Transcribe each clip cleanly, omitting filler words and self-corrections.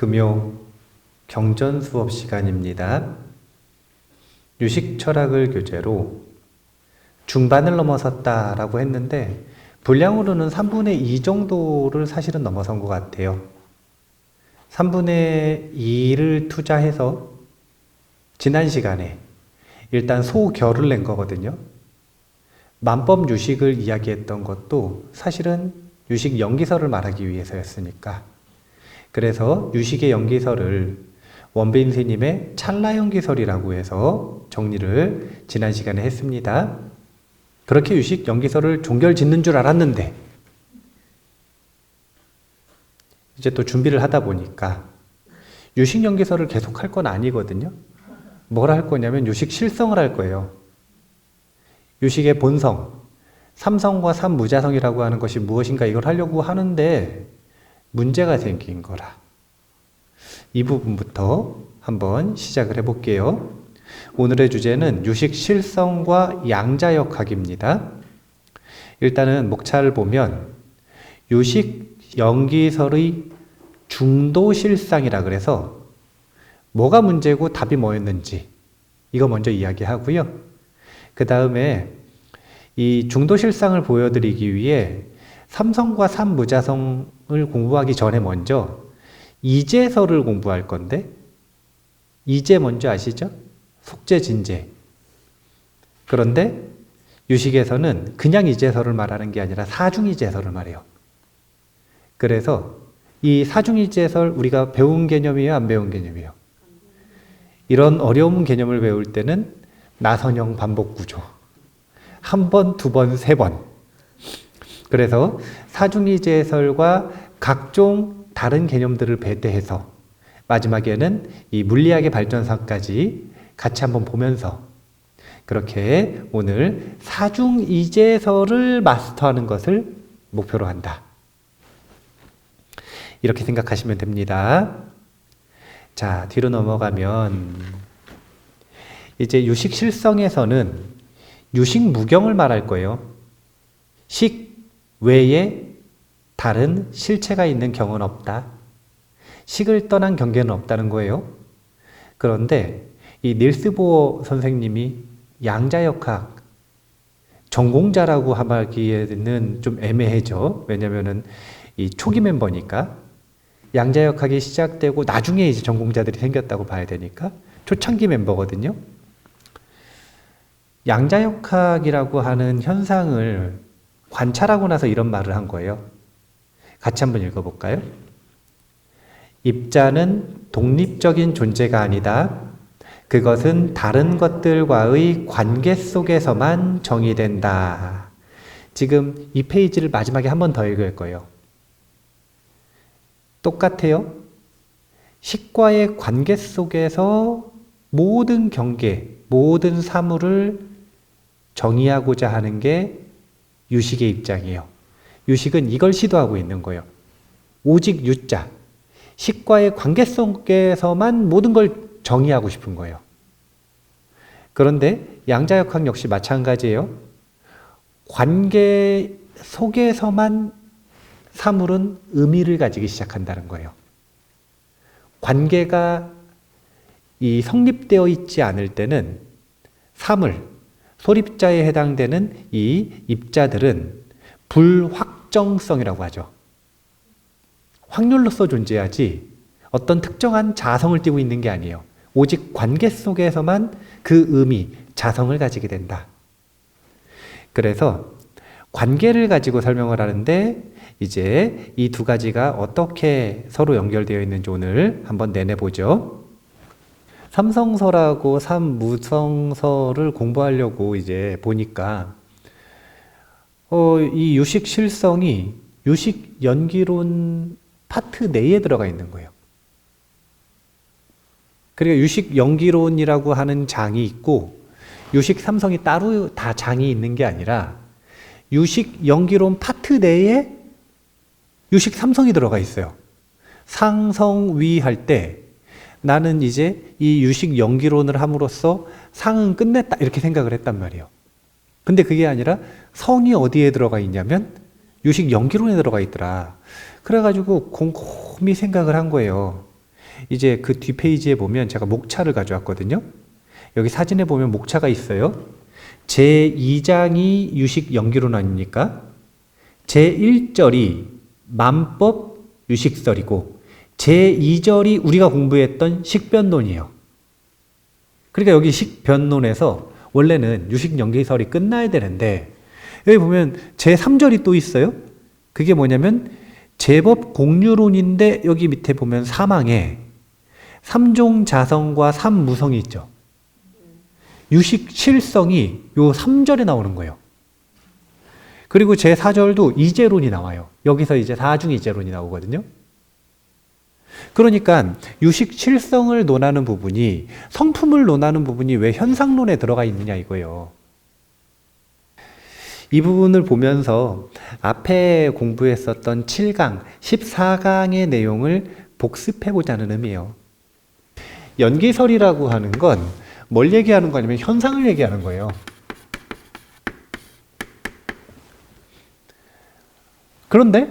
금요 경전 수업 시간입니다. 유식 철학을 교재로 중반을 넘어섰다라고 했는데 분량으로는 3분의 2 정도를 사실은 넘어선 것 같아요. 3분의 2를 투자해서 지난 시간에 일단 소결을 낸 거거든요. 만법 유식을 이야기했던 것도 사실은 유식 연기설을 말하기 위해서였으니까. 그래서 유식의 연기설을 원배인 스님의 찰나연기설이라고 해서 정리를 지난 시간에 했습니다. 그렇게 유식 연기설을 종결 짓는 줄 알았는데 이제 또 준비를 하다 보니까 유식 연기설을 계속 할 건 아니거든요. 뭘 할 거냐면 유식 실성을 할 거예요. 유식의 본성, 삼성과 삼무자성이라고 하는 것이 무엇인가 이걸 하려고 하는데 문제가 생긴 거라. 이 부분부터 한번 시작을 해볼게요. 오늘의 주제는 유식 실성과 양자역학입니다. 일단은 목차를 보면 유식 연기설의 중도실상이라 그래서 뭐가 문제고 답이 뭐였는지 이거 먼저 이야기하고요. 그 다음에 이 중도실상을 보여드리기 위해 삼성과 삼무자성을 공부하기 전에 먼저 이제설을 공부할 건데 이제 먼저 아시죠? 속재, 진재. 그런데 유식에서는 그냥 이제설을 말하는 게 아니라 사중이제설을 말해요. 그래서 이 사중이제설 우리가 배운 개념이에요? 안 배운 개념이에요? 이런 어려운 개념을 배울 때는 나선형 반복구조. 한 번, 두 번, 세 번. 그래서 사중이제설과 각종 다른 개념들을 배대해서 마지막에는 이 물리학의 발전상까지 같이 한번 보면서 그렇게 오늘 사중이제설을 마스터하는 것을 목표로 한다. 이렇게 생각하시면 됩니다. 자, 뒤로 넘어가면 이제 유식 실성에서는 유식 무경을 말할 거예요. 식 외에 다른 실체가 있는 경은 없다. 식을 떠난 경계는 없다는 거예요. 그런데 이 닐스 보어 선생님이 양자역학 전공자라고 하기에는 좀 애매해져. 왜냐면은 이 초기 멤버니까 양자역학이 시작되고 나중에 이제 전공자들이 생겼다고 봐야 되니까 초창기 멤버거든요. 양자역학이라고 하는 현상을 관찰하고 나서 이런 말을 한 거예요. 같이 한번 읽어볼까요? 입자는 독립적인 존재가 아니다. 그것은 다른 것들과의 관계 속에서만 정의된다. 지금 이 페이지를 마지막에 한 번 더 읽을 거예요. 똑같아요. 식과의 관계 속에서 모든 경계, 모든 사물을 정의하고자 하는 게 유식의 입장이에요. 유식은 이걸 시도하고 있는 거예요. 오직 유자, 식과의 관계 속에서만 모든 걸 정의하고 싶은 거예요. 그런데 양자역학 역시 마찬가지예요. 관계 속에서만 사물은 의미를 가지기 시작한다는 거예요. 관계가 이 성립되어 있지 않을 때는 사물, 소립자에 해당되는 이 입자들은 불확정성이라고 하죠. 확률로서 존재하지 어떤 특정한 자성을 띠고 있는 게 아니에요. 오직 관계 속에서만 그 의미, 자성을 가지게 된다. 그래서 관계를 가지고 설명을 하는데 이제 이 두 가지가 어떻게 서로 연결되어 있는지 오늘 한번 내내보죠. 삼성설하고 삼무성설을 공부하려고 이제 보니까 이 유식 실성이 유식 연기론 파트 내에 들어가 있는 거예요. 그러니까 유식 연기론이라고 하는 장이 있고 유식 삼성이 따로 다 장이 있는 게 아니라 유식 연기론 파트 내에 유식 삼성이 들어가 있어요. 상성위 할 때 나는 이제 이 유식 연기론을 함으로써 상은 끝냈다 이렇게 생각을 했단 말이에요. 근데 그게 아니라 성이 어디에 들어가 있냐면 유식 연기론에 들어가 있더라. 그래가지고 곰곰이 생각을 한 거예요. 이제 그 뒷페이지에 보면 제가 목차를 가져왔거든요. 여기 사진에 보면 목차가 있어요. 제2장이 유식 연기론 아닙니까? 제1절이 만법 유식설이고 제2절이 우리가 공부했던 식변론이에요. 그러니까 여기 식변론에서 원래는 유식 연기설이 끝나야 되는데 여기 보면 제3절이 또 있어요. 그게 뭐냐면 제법 공유론인데 여기 밑에 보면 사망에 삼종자성과 삼무성이 있죠. 유식 실성이 요 3절에 나오는 거예요. 그리고 제4절도 이제론이 나와요. 여기서 이제 사중이제론이 나오거든요. 그러니까 유식 실성을 논하는 부분이, 성품을 논하는 부분이 왜 현상론에 들어가 있느냐 이거예요. 이 부분을 보면서 앞에 공부했었던 7강, 14강의 내용을 복습해보자는 의미예요. 연기설이라고 하는 건 뭘 얘기하는 거냐면 현상을 얘기하는 거예요. 그런데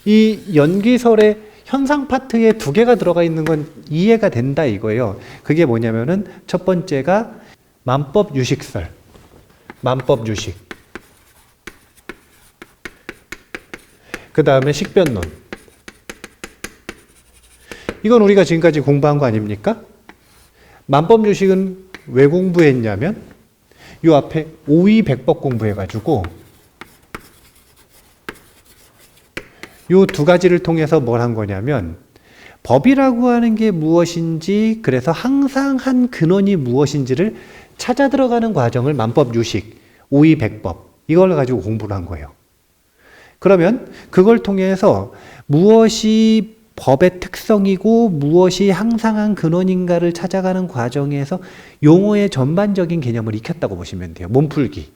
이 연기설의 현상 파트에 2개가 들어가 있는 건 이해가 된다 이거예요. 그게 뭐냐면은 첫 번째가 만법 유식설, 만법 유식. 그 다음에 식변론. 이건 우리가 지금까지 공부한 거 아닙니까? 만법 유식은 왜 공부했냐면 요 앞에 오이백법 공부해가지고 요 2가지를 통해서 뭘 한 거냐면 법이라고 하는 게 무엇인지, 그래서 항상 한 근원이 무엇인지를 찾아 들어가는 과정을 만법 유식, 오이백법 이걸 가지고 공부를 한 거예요. 그러면 그걸 통해서 무엇이 법의 특성이고 무엇이 항상한 근원인가를 찾아가는 과정에서 용어의 전반적인 개념을 익혔다고 보시면 돼요. 몸풀기.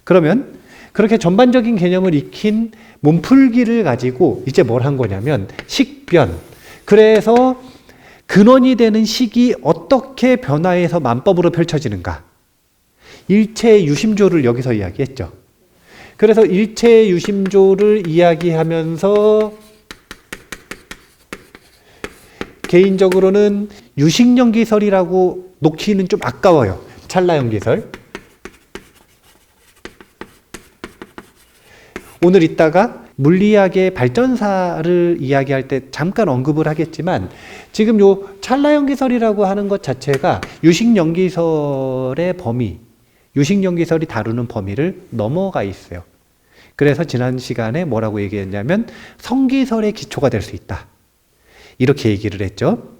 그러면 그렇게 전반적인 개념을 익힌 몸풀기를 가지고 이제 뭘 한 거냐면 식변. 그래서 근원이 되는 식이 어떻게 변화해서 만법으로 펼쳐지는가. 일체의 유심조를 여기서 이야기했죠. 그래서 일체의 유심조를 이야기하면서 개인적으로는 유식연기설이라고 놓기는 좀 아까워요. 찰나연기설. 오늘 이따가 물리학의 발전사를 이야기할 때 잠깐 언급을 하겠지만 지금 요 찰나연기설이라고 하는 것 자체가 유식연기설의 범위, 유식연기설이 다루는 범위를 넘어가 있어요. 그래서 지난 시간에 뭐라고 얘기했냐면 성기설의 기초가 될 수 있다. 이렇게 얘기를 했죠.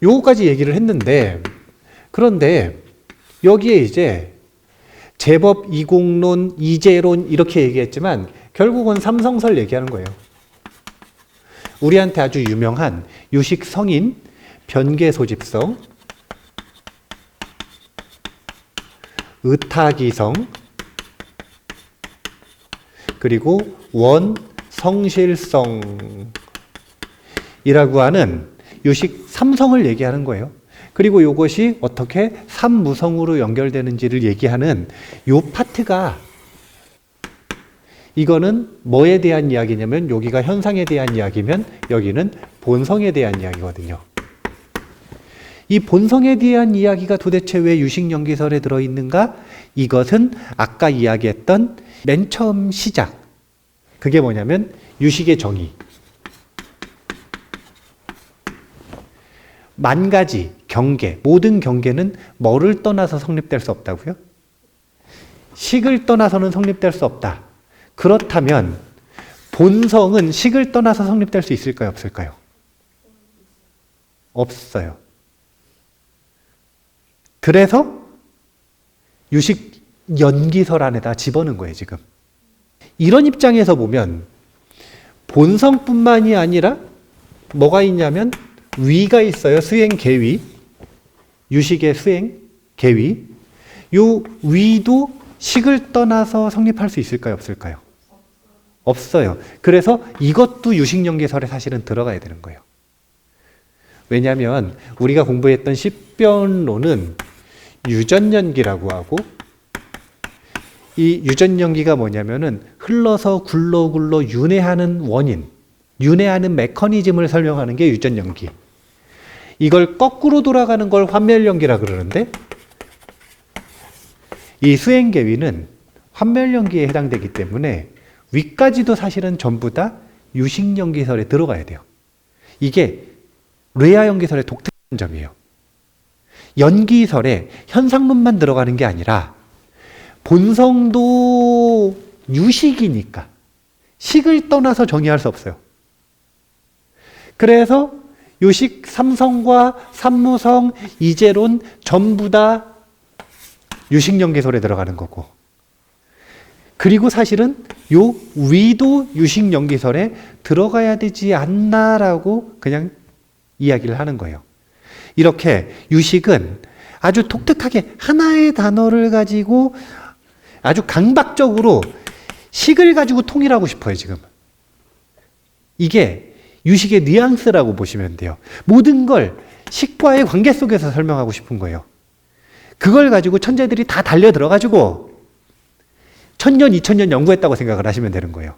요거까지 얘기를 했는데, 그런데 여기에 이제 제법 이공론, 이제론 이렇게 얘기했지만 결국은 삼성설 얘기하는 거예요. 우리한테 아주 유명한 유식 성인, 변계 소집성, 의타기성, 그리고 원 성실성 이라고 하는 유식 삼성을 얘기하는 거예요. 그리고 이것이 어떻게 삼무성으로 연결되는지를 얘기하는 요 파트가, 이거는 뭐에 대한 이야기냐면 여기가 현상에 대한 이야기면 여기는 본성에 대한 이야기거든요. 이 본성에 대한 이야기가 도대체 왜 유식연기설에 들어있는가? 이것은 아까 이야기했던 맨 처음 시작, 그게 뭐냐면 유식의 정의. 만 가지 경계, 모든 경계는 뭐를 떠나서 성립될 수 없다고요? 식을 떠나서는 성립될 수 없다. 그렇다면 본성은 식을 떠나서 성립될 수 있을까요? 없을까요? 없어요. 그래서 유식 연기설 안에다 집어넣은 거예요, 지금. 이런 입장에서 보면 본성뿐만이 아니라 뭐가 있냐면 위가 있어요. 수행 계위. 유식의 수행 계위. 요 위도 식을 떠나서 성립할 수 있을까요? 없을까요? 없어요. 그래서 이것도 유식연기설에 사실은 들어가야 되는 거예요. 왜냐하면 우리가 공부했던 식변론은 유전연기라고 하고, 이 유전연기가 뭐냐면은 흘러서 굴러 윤회하는 원인, 윤회하는 메커니즘을 설명하는 게 유전연기. 이걸 거꾸로 돌아가는 걸 환멸연기라 그러는데, 이 수행계위는 환멸연기에 해당되기 때문에 위까지도 사실은 전부 다 유식연기설에 들어가야 돼요. 이게 뇌하연기설의 독특한 점이에요. 연기설에 현상론만 들어가는 게 아니라 본성도 유식이니까 식을 떠나서 정의할 수 없어요. 그래서 유식 삼성과 삼무성, 이재론 전부 다 유식연기설에 들어가는 거고, 그리고 사실은 요 위도 유식연기설에 들어가야 되지 않나라고 그냥 이야기를 하는 거예요. 이렇게 유식은 아주 독특하게 하나의 단어를 가지고 아주 강박적으로 식을 가지고 통일하고 싶어요, 지금. 이게 유식의 뉘앙스라고 보시면 돼요. 모든 걸 식과의 관계 속에서 설명하고 싶은 거예요. 그걸 가지고 천재들이 다 달려 들어가지고 1000년, 2000년 연구했다고 생각을 하시면 되는 거예요.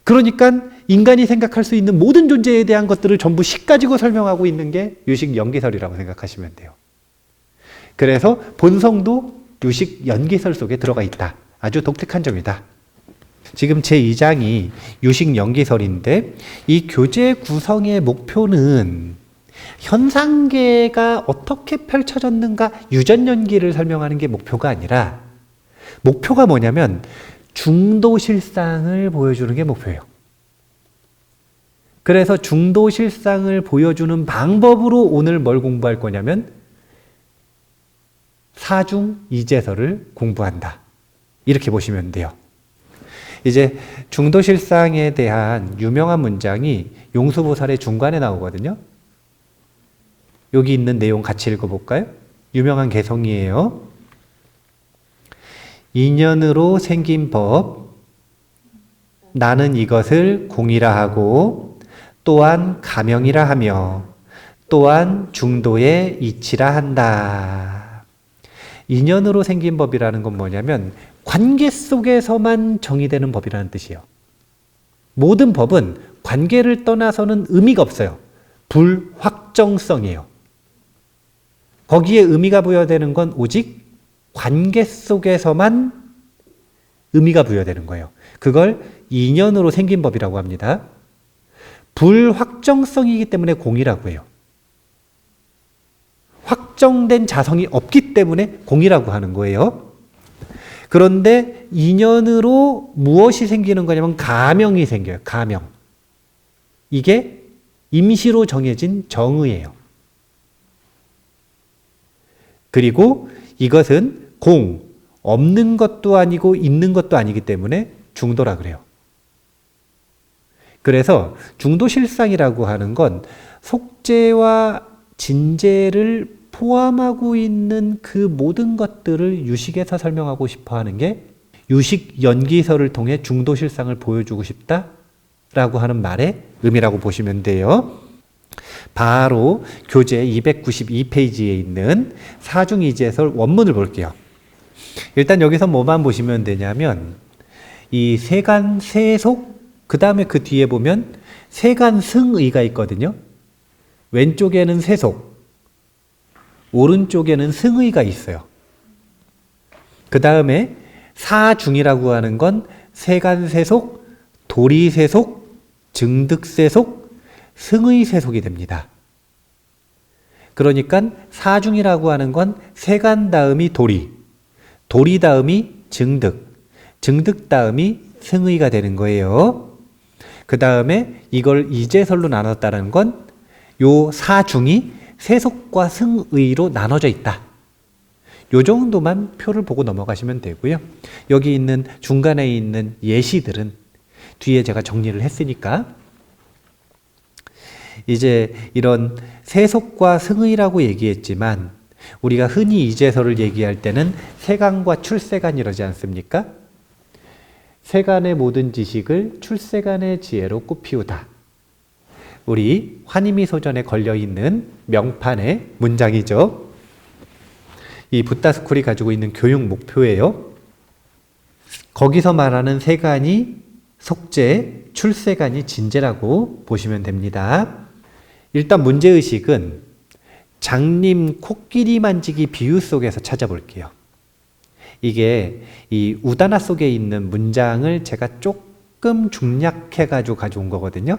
그러니까 인간이 생각할 수 있는 모든 존재에 대한 것들을 전부 식 가지고 설명하고 있는 게 유식 연기설이라고 생각하시면 돼요. 그래서 본성도 유식 연기설 속에 들어가 있다. 아주 독특한 점이다. 지금 제2장이 유식 연기설인데, 이 교재 구성의 목표는 현상계가 어떻게 펼쳐졌는가 유전연기를 설명하는 게 목표가 아니라, 목표가 뭐냐면 중도실상을 보여주는 게 목표예요. 그래서 중도실상을 보여주는 방법으로 오늘 뭘 공부할 거냐면 사중 이제설을 공부한다. 이렇게 보시면 돼요. 이제 중도실상에 대한 유명한 문장이 용수보살의 중간에 나오거든요. 여기 있는 내용 같이 읽어볼까요? 유명한 개성이에요. 인연으로 생긴 법, 나는 이것을 공이라 하고 또한 가명이라 하며 또한 중도의 이치라 한다. 인연으로 생긴 법이라는 건 뭐냐면 관계 속에서만 정의되는 법이라는 뜻이에요. 모든 법은 관계를 떠나서는 의미가 없어요. 불확정성이에요. 거기에 의미가 부여되는 건 오직 관계 속에서만 의미가 부여되는 거예요. 그걸 인연으로 생긴 법이라고 합니다. 불확정성이기 때문에 공이라고 해요. 확정된 자성이 없기 때문에 공이라고 하는 거예요. 그런데 인연으로 무엇이 생기는 거냐면 가명이 생겨요. 가명. 이게 임시로 정해진 정의예요. 그리고 이것은 공, 없는 것도 아니고 있는 것도 아니기 때문에 중도라 그래요. 그래서 중도실상이라고 하는 건 속죄와 진죄를 포함하고 있는 그 모든 것들을 유식에서 설명하고 싶어 하는 게 유식 연기설을 통해 중도실상을 보여주고 싶다라고 하는 말의 의미라고 보시면 돼요. 바로 교재 292페이지에 있는 사중이제설 원문을 볼게요. 일단 여기서 뭐만 보시면 되냐면 이 세간 세속, 그 다음에 그 뒤에 보면 세간 승의가 있거든요. 왼쪽에는 세속, 오른쪽에는 승의가 있어요. 그 다음에 사중이라고 하는 건 세간세속, 도리세속, 증득세속, 승의세속이 됩니다. 그러니까 사중이라고 하는 건 세간 다음이 도리, 도리 다음이 증득, 증득 다음이 승의가 되는 거예요. 그 다음에 이걸 이제설로 나눴다는 건 요 사중이 세속과 승의로 나눠져 있다. 요 정도만 표를 보고 넘어가시면 되고요. 여기 있는 중간에 있는 예시들은 뒤에 제가 정리를 했으니까 이제 이런 세속과 승의라고 얘기했지만 우리가 흔히 이제설을 얘기할 때는 세간과 출세간 이러지 않습니까? 세간의 모든 지식을 출세간의 지혜로 꽃피우다. 우리 환희미소전에 걸려있는 명판의 문장이죠. 이 붓다스쿨이 가지고 있는 교육 목표예요. 거기서 말하는 세간이 속재, 출세간이 진재라고 보시면 됩니다. 일단 문제의식은 장님 코끼리 만지기 비유 속에서 찾아볼게요. 이게 이 우다나 속에 있는 문장을 제가 조금 중략해가지고 가져온 거거든요.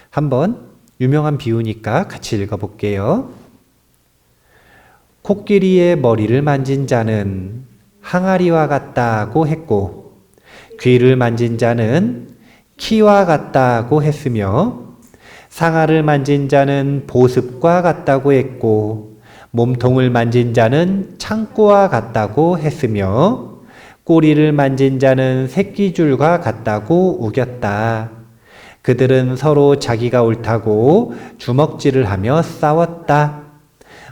한번 유명한 비유니까 같이 읽어볼게요. 코끼리의 머리를 만진 자는 항아리와 같다고 했고 귀를 만진 자는 키와 같다고 했으며 상아를 만진 자는 보습과 같다고 했고 몸통을 만진 자는 창고와 같다고 했으며 꼬리를 만진 자는 새끼줄과 같다고 우겼다. 그들은 서로 자기가 옳다고 주먹질을 하며 싸웠다.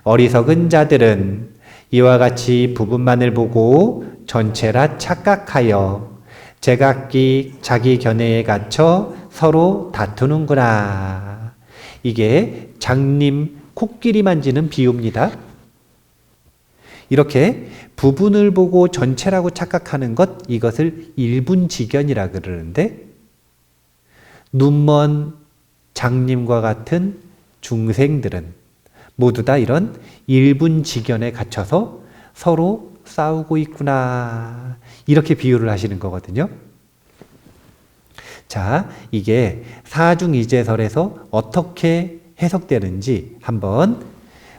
어리석은 자들은 이와 같이 부분만을 보고 전체라 착각하여 제각기 자기 견해에 갇혀 서로 다투는구나. 이게 장님 코끼리 만지는 비유입니다. 이렇게 부분을 보고 전체라고 착각하는 것, 이것을 일분지견이라 그러는데, 눈먼 장님과 같은 중생들은 모두 다 이런 일분지견에 갇혀서 서로 싸우고 있구나. 이렇게 비유를 하시는 거거든요. 자, 이게 사중이제설에서 어떻게 해석되는지 한번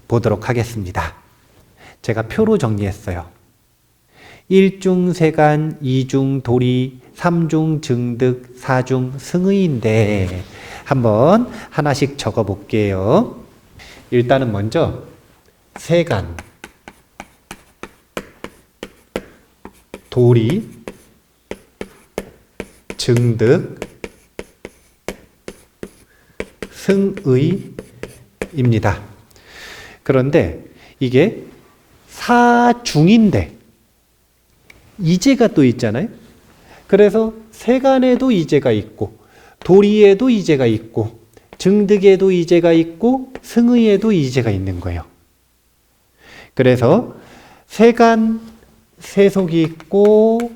보도록 하겠습니다. 제가 표로 정리했어요. 1중 세간, 2중 도리, 3중 증득, 4중 승의인데 한번 하나씩 적어 볼게요. 일단은 먼저 세간, 도리, 증득, 승의입니다. 그런데 이게 사중인데 이제가 또 있잖아요. 그래서 세간에도 이제가 있고 도리에도 이제가 있고 증득에도 이제가 있고 승의에도 이제가 있는 거예요. 그래서 세간 세속이 있고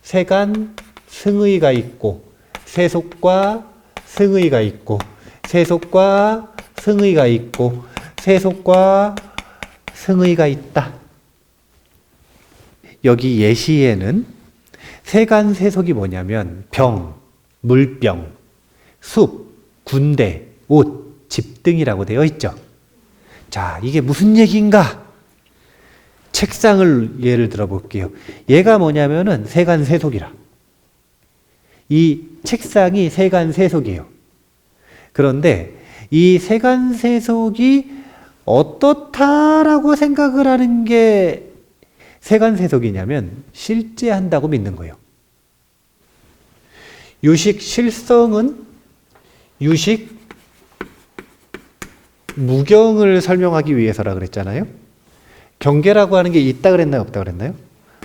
세간 승의가 있고 세속과 승의가 있고 세속과 승의가 있고 세속과 승의가 있다. 여기 예시에는 세간 세속이 뭐냐면 병, 물병, 숲, 군대, 옷, 집 등이라고 되어 있죠. 자, 이게 무슨 얘기인가? 책상을 예를 들어 볼게요. 얘가 뭐냐면은 세간 세속이라. 이 책상이 세간 세속이에요. 그런데 이 세간 세속이 어떻다라고 생각을 하는 게 세간 세속이냐면 실제한다고 믿는 거예요. 유식 실성은 유식 무경을 설명하기 위해서라 그랬잖아요. 경계라고 하는 게 있다 그랬나요? 없다 그랬나요?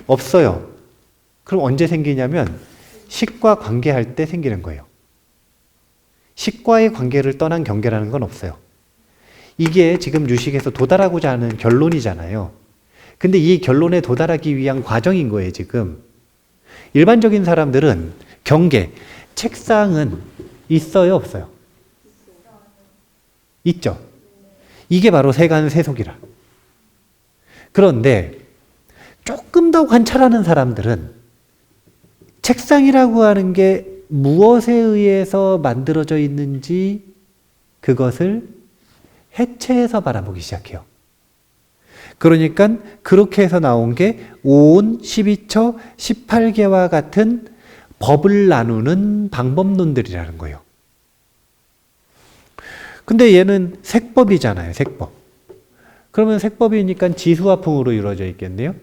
없어요. 그럼 언제 생기냐면 식과 관계할 때 생기는 거예요. 식과의 관계를 떠난 경계라는 건 없어요. 이게 지금 유식에서 도달하고자 하는 결론이잖아요. 근데 이 결론에 도달하기 위한 과정인 거예요, 지금. 일반적인 사람들은 경계, 책상은 있어요, 없어요? 있죠. 이게 바로 세간 세속이라. 그런데 조금 더 관찰하는 사람들은 책상이라고 하는 게 무엇에 의해서 만들어져 있는지 그것을 해체해서 바라보기 시작해요. 그러니까 그렇게 해서 나온 게 오온, 12처, 18개와 같은 법을 나누는 방법론들이라는 거예요. 근데 얘는 색법이잖아요, 색법. 그러면 색법이니까 지수화풍으로 이루어져 있겠네요.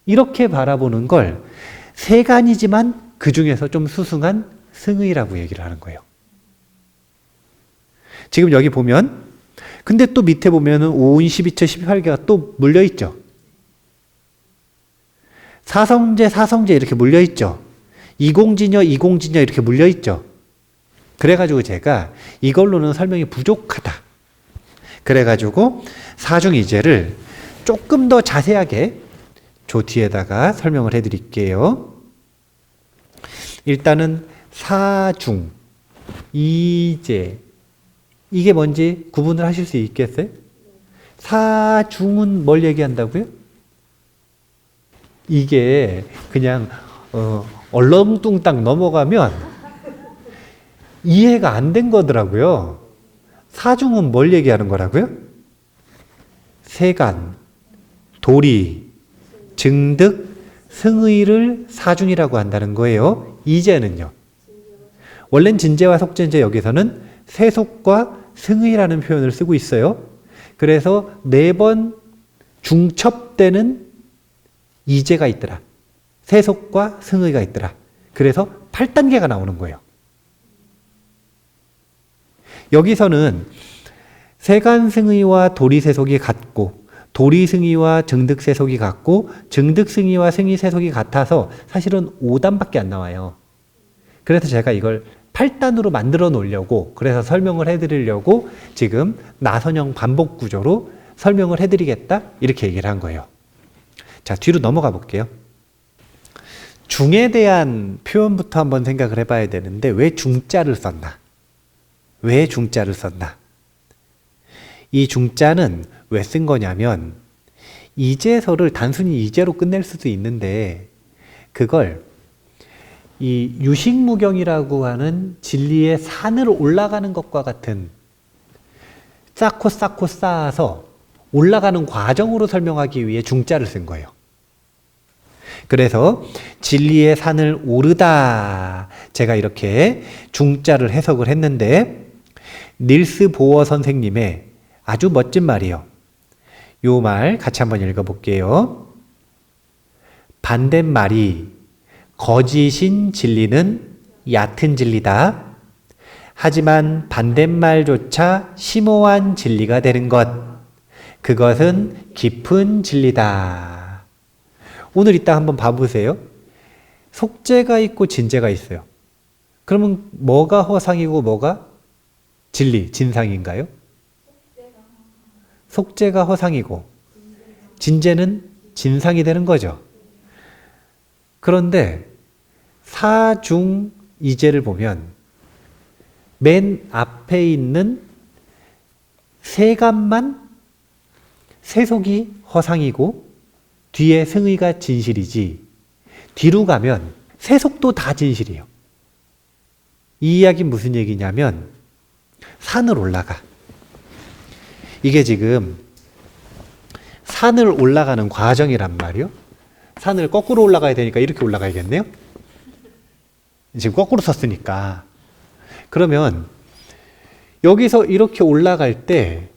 이렇게 바라보는 걸 세간이지만 그 중에서 좀 수승한 승의라고 얘기를 하는 거예요. 지금 여기 보면, 근데 또 밑에 보면은 5운, 12처, 18개가 또 물려있죠. 사성제, 사성제 이렇게 물려있죠. 이공진여, 이공진여 이렇게 물려있죠. 그래가지고 제가 이걸로는 설명이 부족하다. 그래가지고 사중이제를 조금 더 자세하게 저 뒤에다가 설명을 해드릴게요. 일단은 사중, 이제 이게 뭔지 구분을 하실 수 있겠어요? 사중은 뭘 얘기한다고요? 이게 그냥 얼렁뚱땅 넘어가면 이해가 안 된 거더라고요. 사중은 뭘 얘기하는 거라고요? 세간, 도리, 증득, 승의를 사중이라고 한다는 거예요. 이제는요. 원래는 진제와 속전제 여기서는 세속과 승의라는 표현을 쓰고 있어요. 그래서 4번 중첩되는 이제가 있더라. 세속과 승의가 있더라. 그래서 8단계가 나오는 거예요. 여기서는 세간승의와 도리세속이 같고 도리승의와 증득세속이 같고 증득승의와 승의세속이 같아서 사실은 5단밖에 안 나와요. 그래서 제가 이걸 8단으로 만들어 놓으려고 그래서 설명을 해드리려고 지금 나선형 반복 구조로 설명을 해드리겠다 이렇게 얘기를 한 거예요. 자, 뒤로 넘어가 볼게요. 중에 대한 표현부터 한번 생각을 해봐야 되는데 왜 중자를 썼나? 왜 중자를 썼나? 이 중자는 왜 쓴 거냐면 이제서를 단순히 이제로 끝낼 수도 있는데 그걸 이 유식무경이라고 하는 진리의 산을 올라가는 것과 같은 쌓고 쌓아서 올라가는 과정으로 설명하기 위해 중자를 쓴 거예요. 그래서 진리의 산을 오르다 제가 이렇게 중자를 해석을 했는데 닐스 보어 선생님의 아주 멋진 말이에요. 요 말 같이 한번 읽어볼게요. 반대말이 거짓인 진리는 얕은 진리다. 하지만 반대말조차 심오한 진리가 되는 것. 그것은 깊은 진리다. 오늘 이따 한번 봐보세요. 속죄가 있고 진죄가 있어요. 그러면 뭐가 허상이고 뭐가 진리, 진상인가요? 속죄가 허상이고 진죄는 진상이 되는 거죠. 그런데 사중 이제를 보면 맨 앞에 있는 세간만 세속이 허상이고 뒤에 승의가 진실이지 뒤로 가면 세속도 다 진실이에요. 이 이야기는 무슨 얘기냐면 산을 올라가. 이게 지금 산을 올라가는 과정이란 말이요. 산을 거꾸로 올라가야 되니까 이렇게 올라가야겠네요. 지금 거꾸로 섰으니까. 그러면 여기서 이렇게 올라갈 때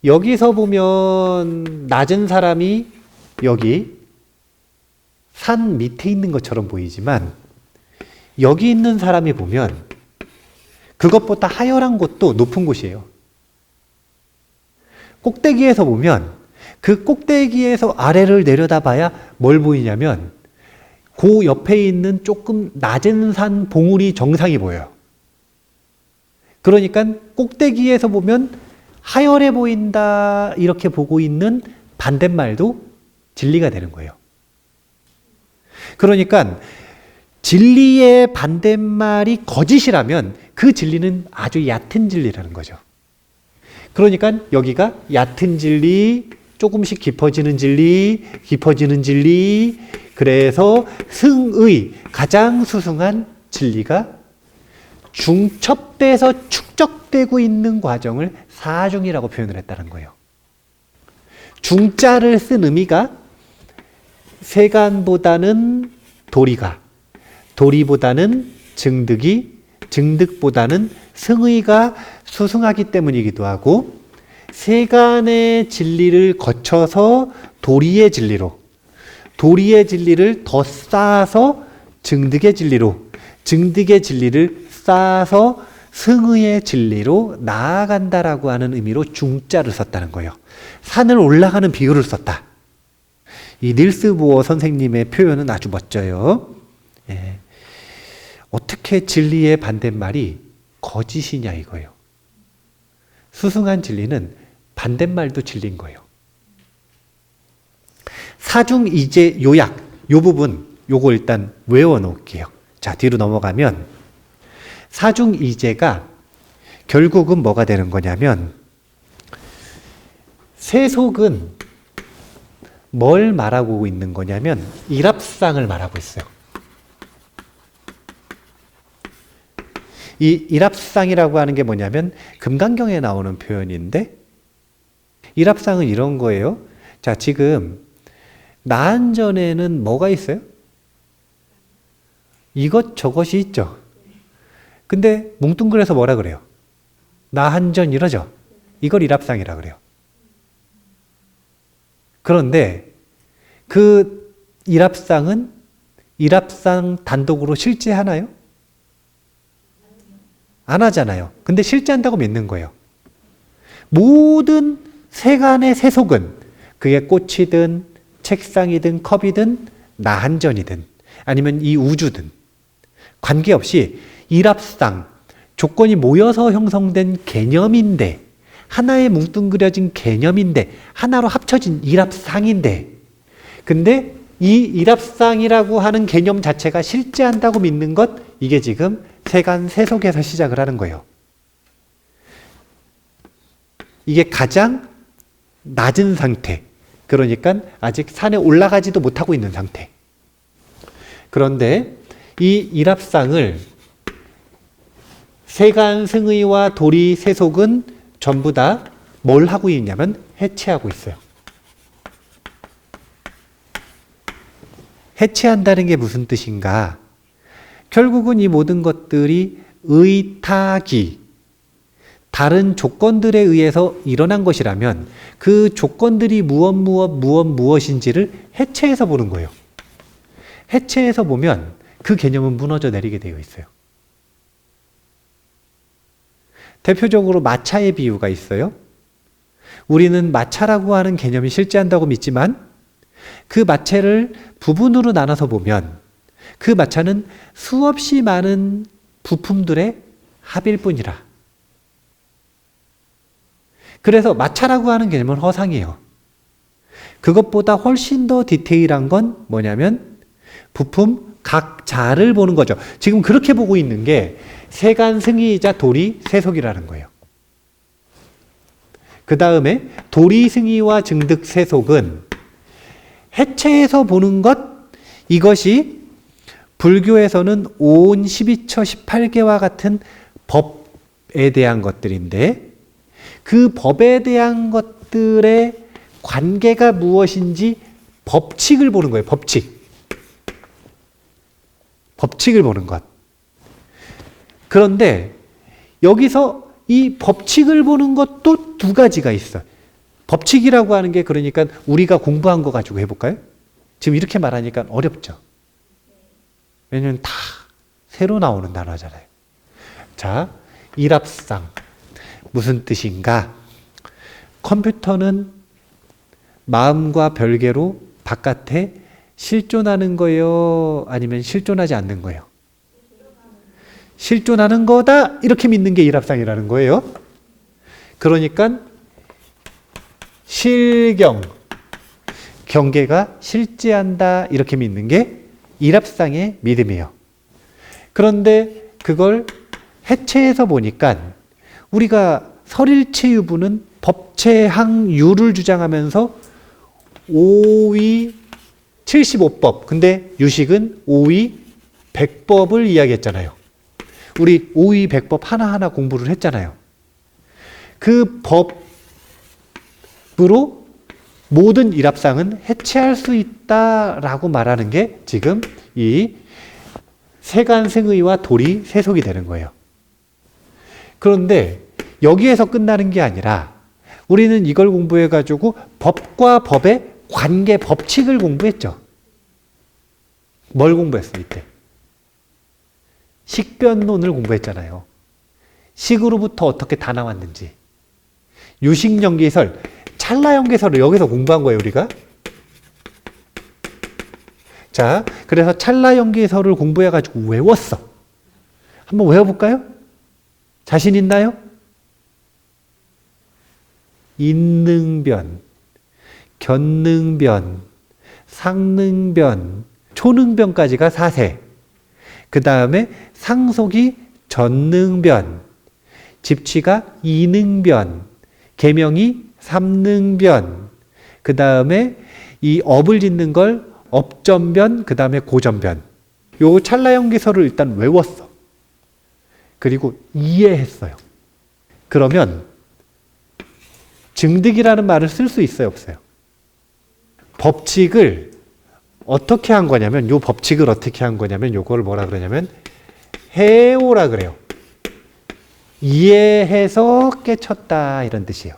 여기서 보면 낮은 사람이 여기 산 밑에 있는 것처럼 보이지만 여기 있는 사람이 보면 그것보다 하열한 곳도 높은 곳이에요. 꼭대기에서 보면 그 꼭대기에서 아래를 내려다봐야 뭘 보이냐면 그 옆에 있는 조금 낮은 산 봉우리 정상이 보여요. 그러니까 꼭대기에서 보면 하열해 보인다 이렇게 보고 있는 반대말도 진리가 되는 거예요. 그러니까 진리의 반대말이 거짓이라면 그 진리는 아주 얕은 진리라는 거죠. 그러니까 여기가 얕은 진리, 조금씩 깊어지는 진리, 깊어지는 진리, 그래서 승의, 가장 수승한 진리가 중첩돼서 축적되고 있는 과정을 사중이라고 표현을 했다는 거예요. 중자를 쓴 의미가 세간보다는 도리가, 도리보다는 증득이, 증득보다는 승의가 수승하기 때문이기도 하고 세간의 진리를 거쳐서 도리의 진리로, 도리의 진리를 더 쌓아서 증득의 진리로, 증득의 진리를 쌓아서 승의의 진리로 나아간다라고 하는 의미로 중자를 썼다는 거예요. 산을 올라가는 비유를 썼다. 이 닐스 보어 선생님의 표현은 아주 멋져요. 예. 어떻게 진리의 반대말이 거짓이냐 이거예요. 수승한 진리는 반대말도 진리인 거예요. 사중 이제 요약, 요 부분 요거 일단 외워 놓을게요. 자, 뒤로 넘어가면 사중이제가 결국은 뭐가 되는 거냐면 세속은 뭘 말하고 있는 거냐면 일합상을 말하고 있어요. 이 일합상이라고 하는 게 뭐냐면 금강경에 나오는 표현인데 일합상은 이런 거예요. 자, 지금 나한전에는 뭐가 있어요? 이것저것이 있죠. 근데 뭉뚱그려서 뭐라 그래요? 나한전 이러죠. 이걸 일합상이라 그래요. 그런데 그 일합상은 일합상 단독으로 실제하나요? 안 하잖아요. 근데 실제한다고 믿는 거예요. 모든 세간의 세속은 그게 꽃이든 책상이든 컵이든 나한전이든 아니면 이 우주든 관계없이 일합상, 조건이 모여서 형성된 개념인데 하나의 뭉뚱그려진 개념인데 하나로 합쳐진 일합상인데 근데 이 일합상이라고 하는 개념 자체가 실제한다고 믿는 것 이게 지금 세간 세속에서 시작을 하는 거예요. 이게 가장 낮은 상태. 그러니까 아직 산에 올라가지도 못하고 있는 상태. 그런데 이 일합상을 세간 승의와 도리 세속은 전부 다 뭘 하고 있냐면 해체하고 있어요. 해체한다는 게 무슨 뜻인가? 결국은 이 모든 것들이 의탁이 다른 조건들에 의해서 일어난 것이라면 그 조건들이 무엇인지를 해체해서 보는 거예요. 해체해서 보면 그 개념은 무너져 내리게 되어 있어요. 대표적으로 마차의 비유가 있어요. 우리는 마차라고 하는 개념이 실제한다고 믿지만 그 마차를 부분으로 나눠서 보면 그 마차는 수없이 많은 부품들의 합일 뿐이라. 그래서 마차라고 하는 개념은 허상이에요. 그것보다 훨씬 더 디테일한 건 뭐냐면 부품 각자를 보는 거죠. 지금 그렇게 보고 있는 게 세간 승의이자 도리 세속이라는 거예요. 그 다음에 도리 승의와 증득 세속은 해체해서 보는 것, 이것이 불교에서는 온 12처 18개와 같은 법에 대한 것들인데 그 법에 대한 것들의 관계가 무엇인지 법칙을 보는 거예요. 법칙을 보는 것. 그런데 여기서 이 법칙을 보는 것도 두 가지가 있어요. 법칙이라고 하는 게 그러니까 우리가 공부한 거 가지고 해볼까요? 지금 이렇게 말하니까 어렵죠. 왜냐면 다 새로 나오는 단어잖아요. 자, 일합상. 무슨 뜻인가? 컴퓨터는 마음과 별개로 바깥에 실존하는 거예요? 아니면 실존하지 않는 거예요? 실존하는 거다 이렇게 믿는 게 일합상이라는 거예요. 그러니까 실경, 경계가 실제한다 이렇게 믿는 게 일합상의 믿음이에요. 그런데 그걸 해체해서 보니까 우리가 설일체유부는 법체항유를 주장하면서 5위 75법, 근데 유식은 5위 100법을 이야기했잖아요. 우리 5위 100법 하나하나 공부를 했잖아요. 그 법으로 모든 일합상은 해체할 수 있다라고 말하는 게 지금 이 세간생의와 도리 세속이 되는 거예요. 그런데 여기에서 끝나는 게 아니라 우리는 이걸 공부해가지고 법과 법의 관계 법칙을 공부했죠. 뭘 공부했어 이때? 식변론을 공부했잖아요. 식으로부터 어떻게 다 나왔는지. 유식연계설, 찰나연계설을 여기서 공부한 거예요 우리가. 자, 그래서 찰나연계설을 공부해가지고 외웠어. 한번 외워볼까요? 자신 있나요? 인능변, 견능변, 상능변, 초능변까지가 4세. 그 다음에 상속이 전능변, 집취가 이능변, 계명이 삼능변, 그 다음에 이 업을 짓는 걸 업전변, 그 다음에 고전변. 요 찰나연기서를 일단 외웠어. 그리고 이해했어요. 그러면 증득이라는 말을 쓸 수 있어요, 없어요? 법칙을 어떻게 한 거냐면, 요 법칙을 어떻게 한 거냐면, 요거를 뭐라 그러냐면, 해오라 그래요. 이해해서 깨쳤다, 이런 뜻이에요.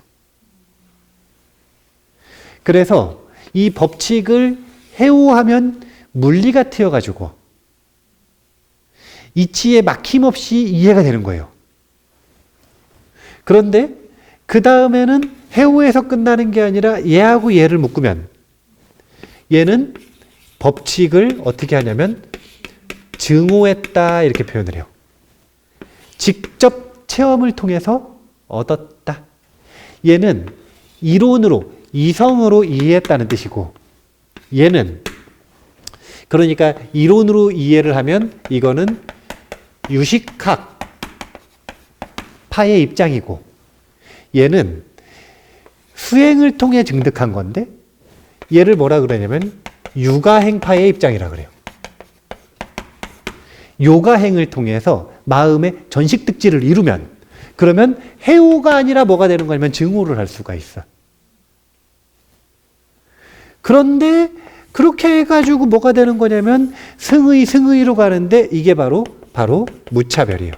그래서 이 법칙을 해오하면 물리가 트여가지고 이치에 막힘없이 이해가 되는 거예요. 그런데 그 다음에는 해오에서 끝나는 게 아니라 얘하고 얘를 묶으면 얘는 법칙을 어떻게 하냐면 증오했다 이렇게 표현을 해요. 직접 체험을 통해서 얻었다. 얘는 이론으로 이성으로 이해했다는 뜻이고 얘는 그러니까 이론으로 이해를 하면 이거는 유식학 파의 입장이고 얘는 수행을 통해 증득한 건데 얘를 뭐라 그러냐면 유가행파의 입장이라 그래요. 요가행을 통해서 마음의 전식득지를 이루면 그러면 해오가 아니라 뭐가 되는 거냐면 증오를 할 수가 있어. 그런데 그렇게 해가지고 뭐가 되는 거냐면 승의로 가는데 이게 바로 무차별이에요.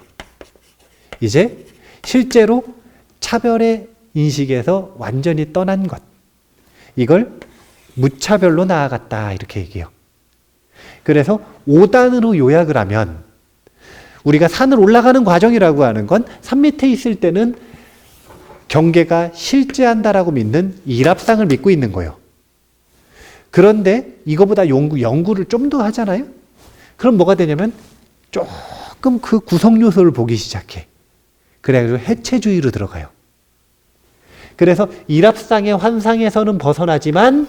이제 실제로 차별의 인식에서 완전히 떠난 것. 이걸 무차별로 나아갔다 이렇게 얘기해요. 그래서 5단으로 요약을 하면 우리가 산을 올라가는 과정이라고 하는 건 산 밑에 있을 때는 경계가 실제한다라고 믿는 일합상을 믿고 있는 거예요. 그런데 이거보다 연구를 좀 더 하잖아요. 그럼 뭐가 되냐면 조금 그 구성 요소를 보기 시작해. 그래가지고 해체주의로 들어가요. 그래서 일합상의 환상에서는 벗어나지만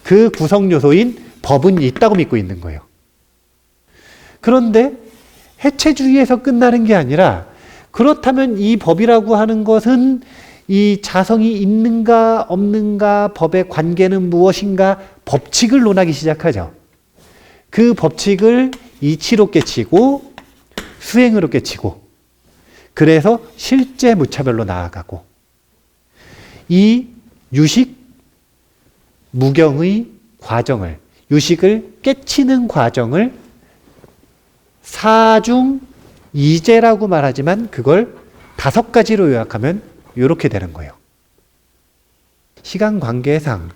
그 구성 요소인 법은 있다고 믿고 있는 거예요. 그런데 해체주의에서 끝나는 게 아니라 그렇다면 이 법이라고 하는 것은 이 자성이 있는가 없는가 법의 관계는 무엇인가 법칙을 논하기 시작하죠. 그 법칙을 이치로 깨치고 수행으로 깨치고 그래서 실제 무차별로 나아가고 이 유식 무경의 과정을 유식을 깨치는 과정을 사중 이제라고 말하지만 그걸 5가지로 요약하면 이렇게 되는 거예요. 시간 관계상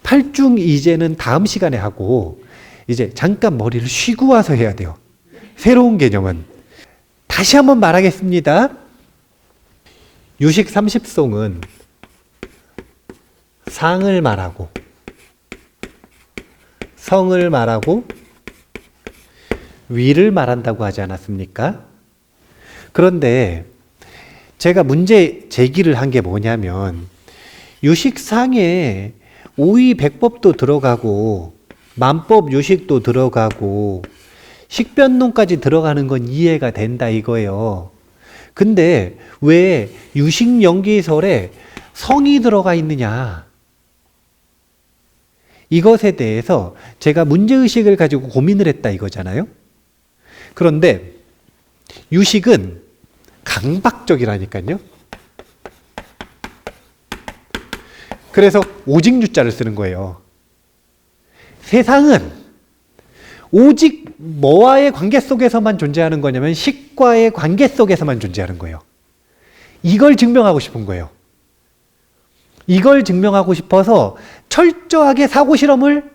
8중 이제는 다음 시간에 하고 이제 잠깐 머리를 쉬고 와서 해야 돼요. 새로운 개념은. 다시 한번 말하겠습니다. 유식 30송은 상을 말하고 성을 말하고 위를 말한다고 하지 않았습니까? 그런데 제가 문제 제기를 한 게 뭐냐면 유식상에 오의백법도 들어가고 만법 유식도 들어가고 식변론까지 들어가는 건 이해가 된다 이거예요. 근데 왜 유식연기설에 성이 들어가 있느냐? 이것에 대해서 제가 문제의식을 가지고 고민을 했다 이거잖아요. 그런데 유식은 강박적이라니까요. 그래서 오직 유자를 쓰는 거예요. 세상은 오직 뭐와의 관계 속에서만 존재하는 거냐면 식과의 관계 속에서만 존재하는 거예요. 이걸 증명하고 싶은 거예요. 이걸 증명하고 싶어서 철저하게 사고 실험을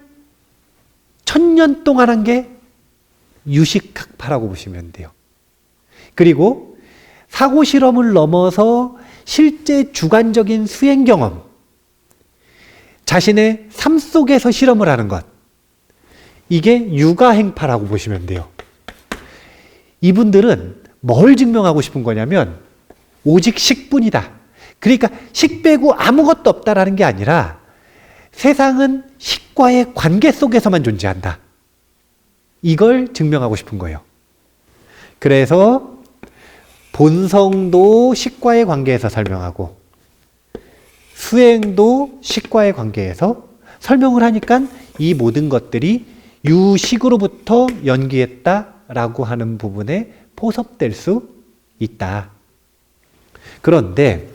1000년 동안 한 게 유식학파라고 보시면 돼요. 그리고 사고 실험을 넘어서 실제 주관적인 수행 경험, 자신의 삶 속에서 실험을 하는 것, 이게 유가행파라고 보시면 돼요. 이분들은 뭘 증명하고 싶은 거냐면 오직 식뿐이다. 그러니까 식 빼고 아무것도 없다라는 게 아니라 세상은 식과의 관계 속에서만 존재한다. 이걸 증명하고 싶은 거예요. 그래서 본성도 식과의 관계에서 설명하고 수행도 식과의 관계에서 설명을 하니까 이 모든 것들이 유식으로부터 연기했다라고 하는 부분에 포섭될 수 있다. 그런데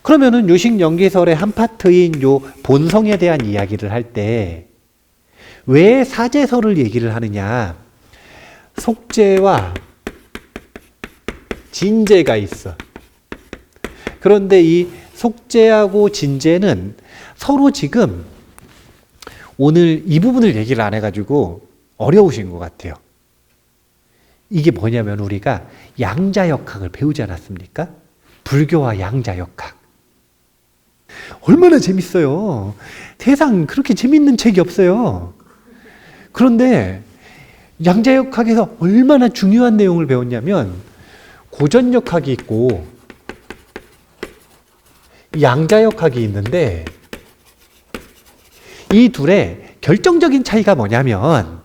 그러면은 유식 연기설의 한 파트인 요 본성에 대한 이야기를 할 때 왜 사제설을 얘기를 하느냐? 속죄와 진죄가 있어. 그런데 이 속죄하고 진죄는 서로 지금 오늘 이 부분을 얘기를 안 해가지고 어려우신 것 같아요. 이게 뭐냐면 우리가 양자역학을 배우지 않았습니까? 불교와 양자역학. 얼마나 재밌어요. 세상 그렇게 재밌는 책이 없어요. 그런데 양자역학에서 얼마나 중요한 내용을 배웠냐면 고전역학이 있고 양자역학이 있는데 이 둘의 결정적인 차이가 뭐냐면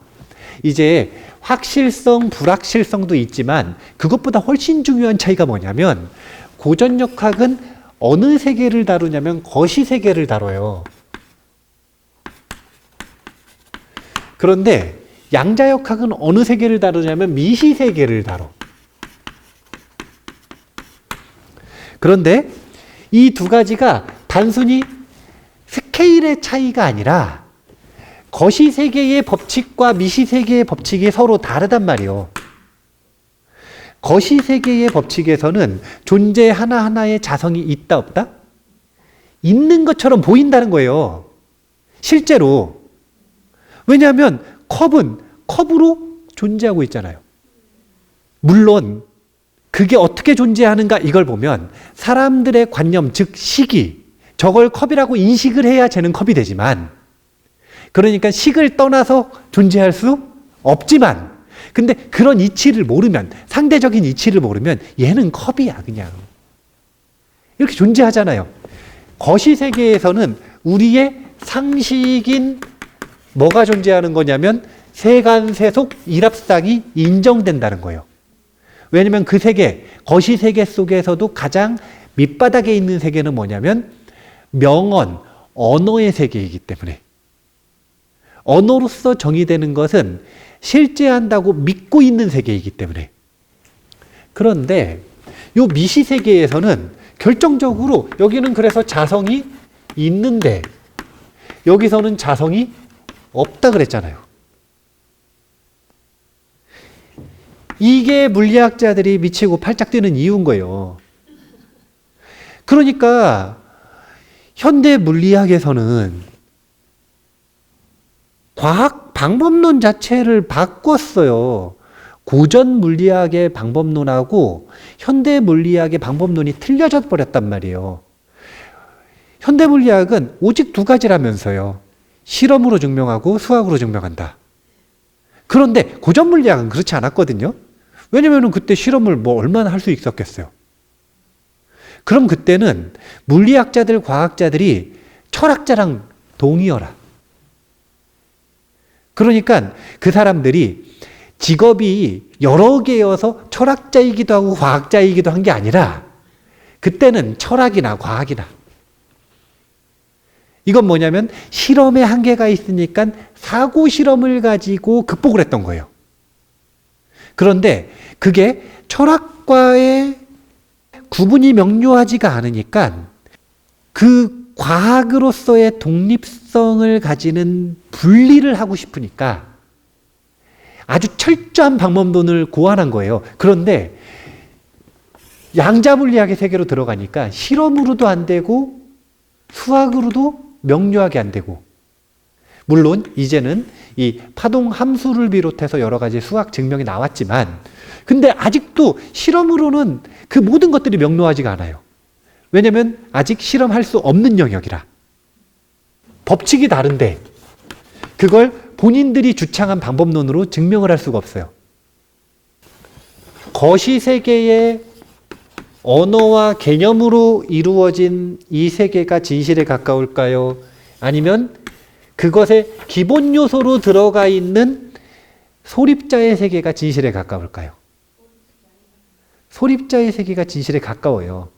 이제 확실성, 불확실성도 있지만 그것보다 훨씬 중요한 차이가 뭐냐면 고전역학은 어느 세계를 다루냐면 거시 세계를 다뤄요. 그런데 양자역학은 어느 세계를 다루냐면 미시 세계를 다뤄. 그런데 이 두 가지가 단순히 스케일의 차이가 아니라 거시 세계의 법칙과 미시 세계의 법칙이 서로 다르단 말이에요. 거시 세계의 법칙에서는 존재 하나하나의 자성이 있다 없다? 있는 것처럼 보인다는 거예요. 실제로. 왜냐하면 컵은 컵으로 존재하고 있잖아요. 물론 그게 어떻게 존재하는가 이걸 보면 사람들의 관념, 즉 식이 저걸 컵이라고 인식을 해야 쟤는 컵이 되지만 그러니까 식을 떠나서 존재할 수 없지만 근데 그런 이치를 모르면 상대적인 이치를 모르면 얘는 컵이야 그냥. 이렇게 존재하잖아요. 거시세계에서는 우리의 상식인 뭐가 존재하는 거냐면 세간세속 일합상이 인정된다는 거예요. 왜냐면 그 세계, 거시세계 속에서도 가장 밑바닥에 있는 세계는 뭐냐면 명언, 언어의 세계이기 때문에 언어로서 정의되는 것은 실제한다고 믿고 있는 세계이기 때문에 그런데 요 미시세계에서는 결정적으로 여기는 그래서 자성이 있는데 여기서는 자성이 없다 그랬잖아요. 이게 물리학자들이 미치고 팔짝 뛰는 이유인 거예요. 그러니까 현대 물리학에서는 과학 방법론 자체를 바꿨어요. 고전 물리학의 방법론하고 현대 물리학의 방법론이 틀려져 버렸단 말이에요. 현대 물리학은 오직 두 가지라면서요. 실험으로 증명하고 수학으로 증명한다. 그런데 고전 물리학은 그렇지 않았거든요. 왜냐면 그때 실험을 뭐 얼마나 할 수 있었겠어요. 그럼 그때는 물리학자들, 과학자들이 철학자랑 동의어라. 그러니까 그 사람들이 직업이 여러 개여서 철학자이기도 하고 과학자이기도 한 게 아니라 그때는 철학이나 과학이나 이건 뭐냐면 실험에 한계가 있으니까 사고 실험을 가지고 극복을 했던 거예요. 그런데 그게 철학과의 구분이 명료하지가 않으니까 그 과학으로서의 독립성을 가지는 분리를 하고 싶으니까 아주 철저한 방법론을 고안한 거예요. 그런데 양자물리학의 세계로 들어가니까 실험으로도 안 되고 수학으로도 명료하게 안 되고 물론 이제는 이 파동 함수를 비롯해서 여러 가지 수학 증명이 나왔지만 근데 아직도 실험으로는 그 모든 것들이 명료하지가 않아요. 왜냐하면 아직 실험할 수 없는 영역이라. 법칙이 다른데 그걸 본인들이 주창한 방법론으로 증명을 할 수가 없어요. 거시세계의 언어와 개념으로 이루어진 이 세계가 진실에 가까울까요? 아니면 그것의 기본 요소로 들어가 있는 소립자의 세계가 진실에 가까울까요? 소립자의 세계가 진실에 가까워요.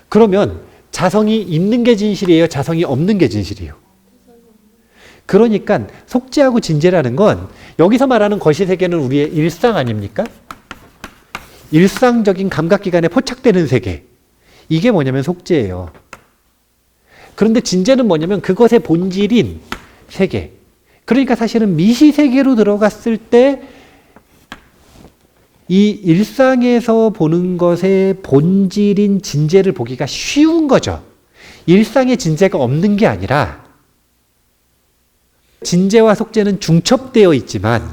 그러면 자성이 있는 게 진실이에요? 자성이 없는 게 진실이에요? 그러니까 속죄하고 진죄라는 건 여기서 말하는 거시세계는 우리의 일상 아닙니까? 일상적인 감각기관에 포착되는 세계. 이게 뭐냐면 속죄예요. 그런데 진죄는 뭐냐면 그것의 본질인 세계. 그러니까 사실은 미시세계로 들어갔을 때 이 일상에서 보는 것의 본질인 진죄를 보기가 쉬운 거죠. 일상에 진죄가 없는 게 아니라 진죄와 속죄는 중첩되어 있지만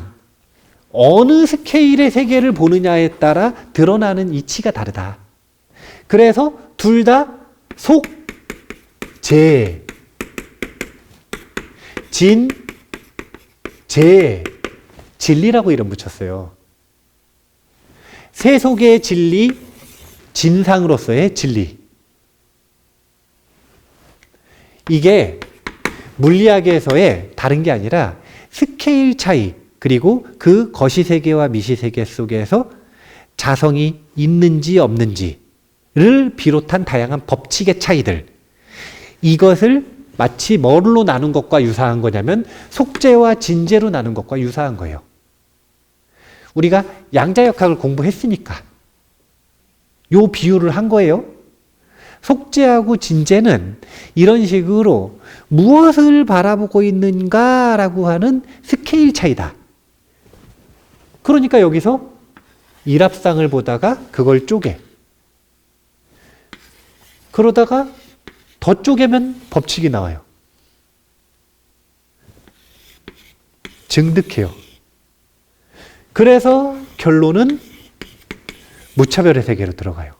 어느 스케일의 세계를 보느냐에 따라 드러나는 이치가 다르다. 그래서 둘 다 속, 재, 진, 재, 진리라고 이름 붙였어요. 세속의 진리, 진상으로서의 진리. 이게 물리학에서의 다른 게 아니라 스케일 차이, 그리고 그 거시세계와 미시세계 속에서 자성이 있는지 없는지를 비롯한 다양한 법칙의 차이들. 이것을 마치 뭘로 나눈 것과 유사한 거냐면 속죄와 진죄로 나눈 것과 유사한 거예요. 우리가 양자역학을 공부했으니까 요 비유를 한 거예요. 속죄하고 진죄는 이런 식으로 무엇을 바라보고 있는가라고 하는 스케일 차이다. 그러니까 여기서 일합상을 보다가 그걸 쪼개. 그러다가 더 쪼개면 법칙이 나와요. 증득해요. 그래서 결론은 무차별의 세계로 들어가요.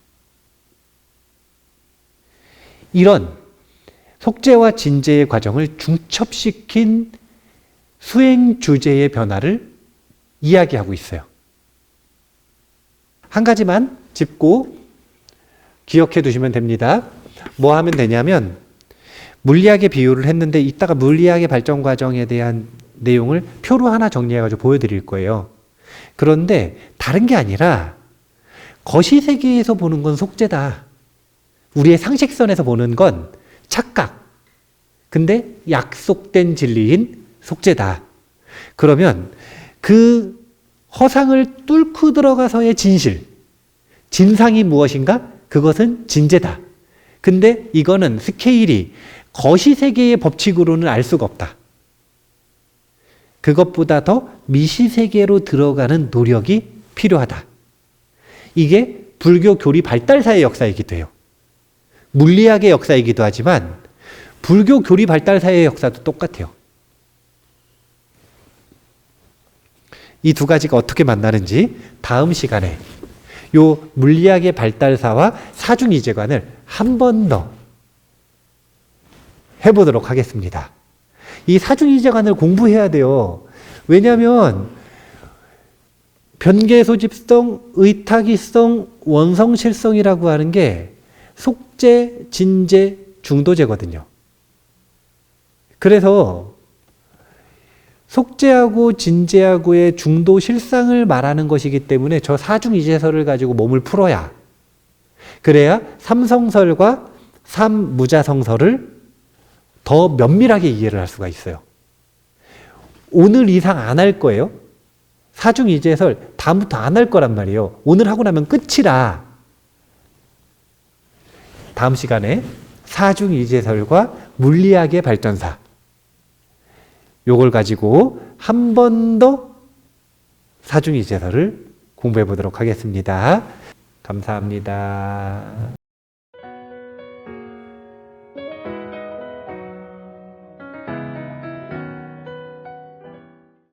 이런 속죄와 진죄의 과정을 중첩시킨 수행 주제의 변화를 이야기하고 있어요. 한 가지만 짚고 기억해 두시면 됩니다. 뭐 하면 되냐면 물리학의 비유를 했는데 이따가 물리학의 발전 과정에 대한 내용을 표로 하나 정리해가지고 보여드릴 거예요. 그런데 다른 게 아니라 거시세계에서 보는 건 속죄다. 우리의 상식선에서 보는 건 착각. 근데 약속된 진리인 속죄다. 그러면 그 허상을 뚫고 들어가서의 진실, 진상이 무엇인가? 그것은 진죄다. 근데 이거는 스케일이 거시세계의 법칙으로는 알 수가 없다. 그것보다 더 미시세계로 들어가는 노력이 필요하다. 이게 불교 교리 발달사의 역사이기도 해요. 물리학의 역사이기도 하지만 불교 교리 발달사의 역사도 똑같아요. 이 두 가지가 어떻게 만나는지 다음 시간에 요 물리학의 발달사와 사중이재관을 한 번 더 해보도록 하겠습니다. 이 사중이재관을 공부해야 돼요. 왜냐하면 변계소집성, 의탁이성, 원성실성이라고 하는 게 속죄, 진죄, 중도죄거든요. 그래서 속죄하고 진죄하고의 중도 실상을 말하는 것이기 때문에 저 사중이재설을 가지고 몸을 풀어야, 그래야 삼성설과 삼무자성설을 더 면밀하게 이해를 할 수가 있어요. 오늘 이상 안 할 거예요. 사중이재설 다음부터 안 할 거란 말이에요. 오늘 하고 나면 끝이라. 다음 시간에 사중이재설과 물리학의 발전사, 요걸 가지고 한 번 더 사중이재설을 공부해 보도록 하겠습니다. 감사합니다.